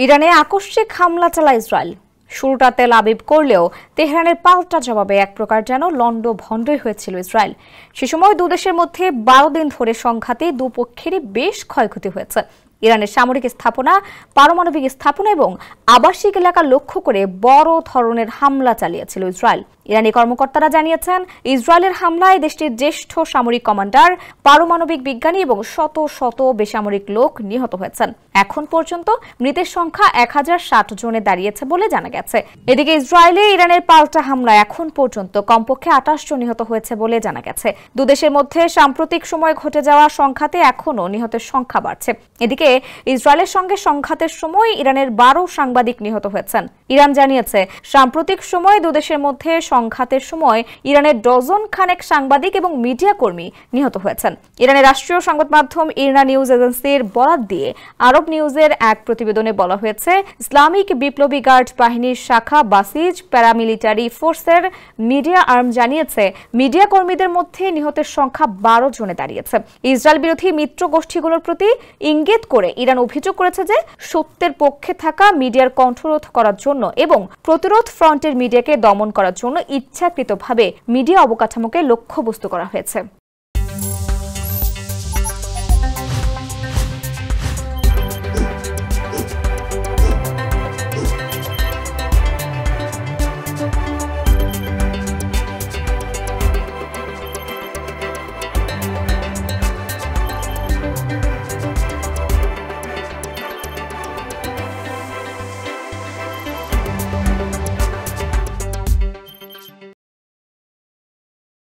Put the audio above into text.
ইরানে আকস্মিক হামলা চালায় ইসরায়েল। শুরুটা তেল আবিব করলেও তেহরানের পাল্টা জবাবে এক প্রকার যেন লন্ডভন্ডই হয়েছিল ইসরায়েল। সে সময় দুদেশের মধ্যে 12 দিন ধরে সংঘাতে দুপক্ষেরই বেশ ক্ষয়ক্ষতি হয়েছে। ইরানের সামরিক স্থাপনা, পারমাণবিক স্থাপনা এবং আবাসিক এলাকা লক্ষ্য করে বড় ধরনের হামলা চালিয়েছিল ইসরায়েল। ইরানি কর্মকর্তারা জানিয়েছেন, ইসরায়েলের হামলায় দেশটির জ্যেষ্ঠ সামরিক কমান্ডার, পারমাণবিক বিজ্ঞানী এবং শত শত বেসামরিক লোক নিহত হয়েছেন। এখন পর্যন্ত মৃতের সংখ্যা 1060 জনে দাঁড়িয়েছে বলে জানা গেছে। এদিকে ইসরায়েলে ইরানের পাল্টা হামলায় এখন পর্যন্ত কমপক্ষে 28 জন নিহত হয়েছে বলে জানা গেছে। দুদেশের মধ্যে সাম্প্রতিক সময় ঘটে যাওয়া সংঘাতে এখনও নিহতের সংখ্যা বাড়ছে। এদিকে ইসরায়েলের সঙ্গে সংঘাতের সময় ইরানের 12 সাংবাদিক নিহত হয়েছেন। ইরান জানিয়েছে, সাম্প্রতিক সময় দুদেশের মধ্যে সংঘাতের সময় ইরানের ডজন খানেক সাংবাদিক এবং মিডিয়া কর্মী নিহত হয়েছেন। ইরানের রাষ্ট্রীয় সংবাদ মাধ্যম ইরনা নিউজ এজেন্সির বরাত দিয়ে আরব নিউজের এক প্রতিবেদনে বলা হয়েছে, ইসলামিক বিপ্লবী গার্ড বাহিনীর শাখা বাসিজ প্যারামিলিটারি ফোর্সের মিডিয়া আর্ম জানিয়েছে, মিডিয়া কর্মীদের মধ্যে নিহতের সংখ্যা 12 জনে দাঁড়িয়েছে। ইসরায়েল বিরোধী মিত্র গোষ্ঠীগুলোর প্রতি ইঙ্গিত করে ইরান অভিযোগ করেছে যে সত্যের পক্ষে থাকা মিডিয়ার কণ্ঠরোধ করার জন্য এবং প্রতিরোধ ফ্রন্টের মিডিয়াকে দমন করার জন্য ইচ্ছাকৃতভাবে মিডিয়া অবকাঠামোকে লক্ষ্যবস্তু করা হয়েছে।